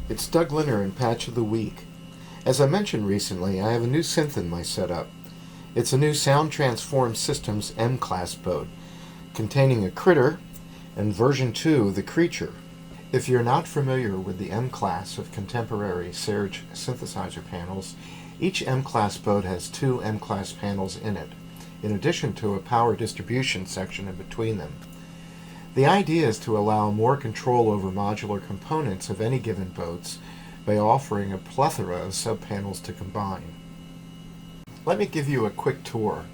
It's Doug Lynner in Patch of the Week. As I mentioned recently, I have a new synth in my setup. It's a new Sound Transform Systems M-Class Boat, containing a critter and version 2 of the creature. If you're not familiar with the M-Class of contemporary Serge synthesizer panels, each M-Class boat has 2 M-Class panels in it, in addition to a power distribution section in between them. The idea is to allow more control over modular components of any given boats by offering a plethora of subpanels to combine. Let me give you a quick tour.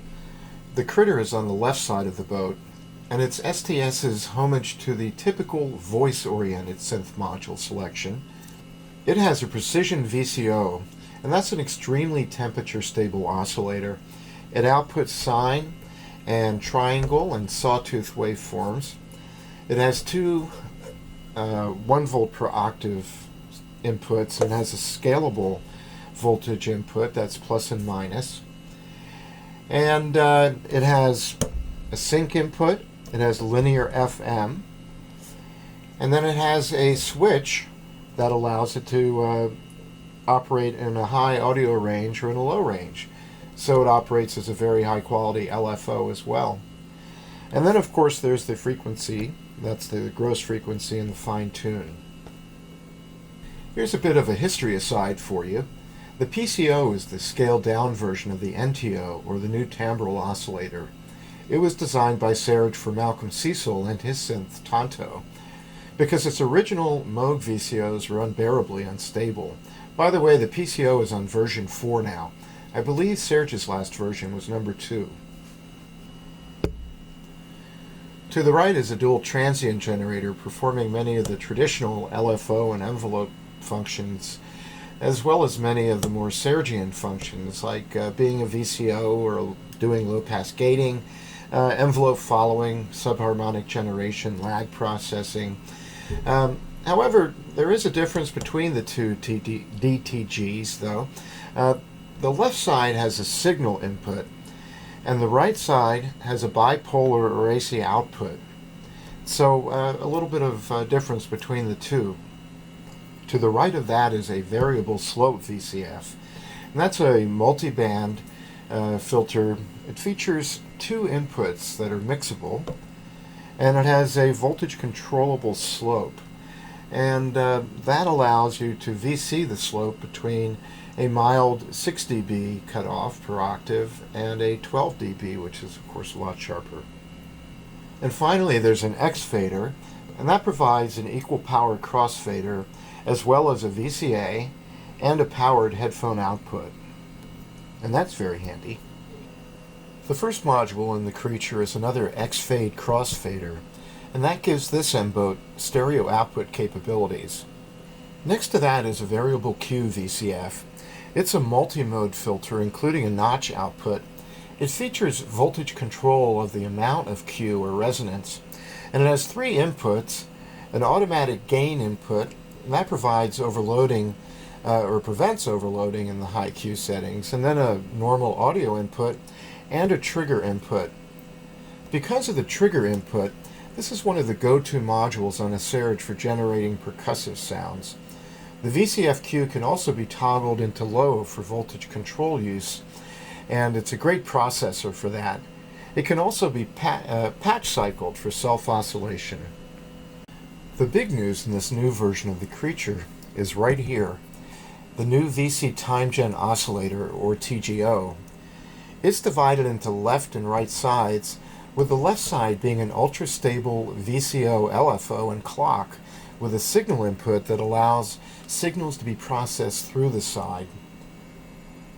The critter is on the left side of the boat, and it's STS's homage to the typical voice-oriented synth module selection. It has a precision VCO, and that's an extremely temperature-stable oscillator. It outputs sine and triangle and sawtooth waveforms. It has 2 1 volt per octave inputs and has a scalable voltage input, that's plus and minus. And it has a sync input, it has linear FM, and then it has a switch that allows it to operate in a high audio range or in a low range. So it operates as a very high quality LFO as well. And then of course there's the frequency, that's the gross frequency, and the fine tune. Here's a bit of a history aside for you. The PCO is the scaled down version of the NTO, or the new timbral oscillator. It was designed by Serge for Malcolm Cecil and his synth Tonto, because its original Moog VCOs were unbearably unstable. By the way, the PCO is on version 4 now. I believe Serge's last version was number 2. To the right is a dual transient generator performing many of the traditional LFO and envelope functions, as well as many of the more Sergian functions, like being a VCO or doing low-pass gating, envelope following, subharmonic generation, lag processing. However, there is a difference between the two DTGs, though. The left side has a signal input, and the right side has a bipolar or AC output. So a little bit of difference between the two. To the right of that is a variable slope VCF, and that's a multi-band filter. It features 2 inputs that are mixable, and it has a voltage controllable slope, and that allows you to VC the slope between a mild 6 dB cutoff per octave and a 12 dB, which is of course a lot sharper. And finally there's an X fader, and that provides an equal power crossfader as well as a VCA and a powered headphone output. And that's very handy. The first module in the creature is another X-fade crossfader, and that gives this M-Boat stereo output capabilities. Next to that is a variable Q VCF. It's a multi-mode filter including a notch output. It features voltage control of the amount of Q or resonance, and it has 3 inputs, an automatic gain input, and that provides overloading or prevents overloading in the high Q settings, and then a normal audio input and a trigger input. Because of the trigger input, this is one of the go-to modules on a Serge for generating percussive sounds. The VCFQ can also be toggled into low for voltage control use, and it's a great processor for that. It can also be patch cycled for self-oscillation. The big news in this new version of the creature is right here, the new VC TimeGen oscillator, or TGO. It's divided into left and right sides, with the left side being an ultra-stable VCO LFO and clock with a signal input that allows signals to be processed through the side.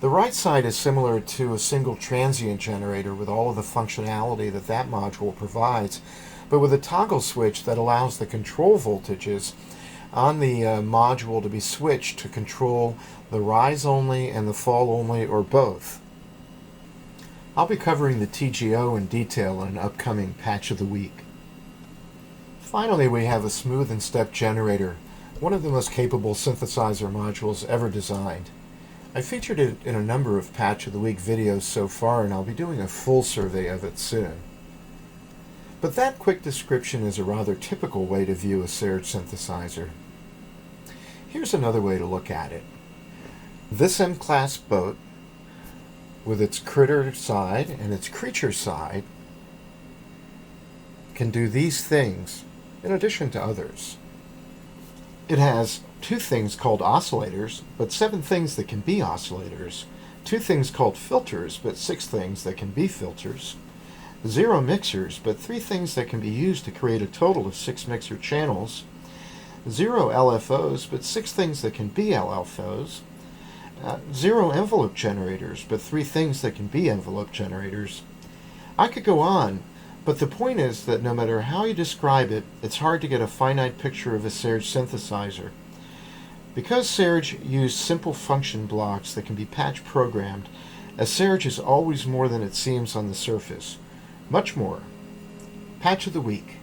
The right side is similar to a single transient generator with all of the functionality that that module provides, but with a toggle switch that allows the control voltages on the module to be switched to control the rise only and the fall only, or both. I'll be covering the TGO in detail in an upcoming Patch of the Week. Finally, we have a smooth and step generator, one of the most capable synthesizer modules ever designed. I featured it in a number of Patch of the Week videos so far, and I'll be doing a full survey of it soon. But that quick description is a rather typical way to view a Serge synthesizer. Here's another way to look at it. This M-Class boat, with its critter side and its creature side, can do these things in addition to others. It has 2 things called oscillators, but 7 things that can be oscillators, 2 things called filters, but 6 things that can be filters, 0 mixers, but 3 things that can be used to create a total of 6 mixer channels, 0 LFOs, but 6 things that can be LFOs, 0 envelope generators, but 3 things that can be envelope generators. I could go on, but the point is that no matter how you describe it, it's hard to get a finite picture of a Serge synthesizer. Because Serge used simple function blocks that can be patch programmed, a Serge is always more than it seems on the surface. Much more. Patch of the week.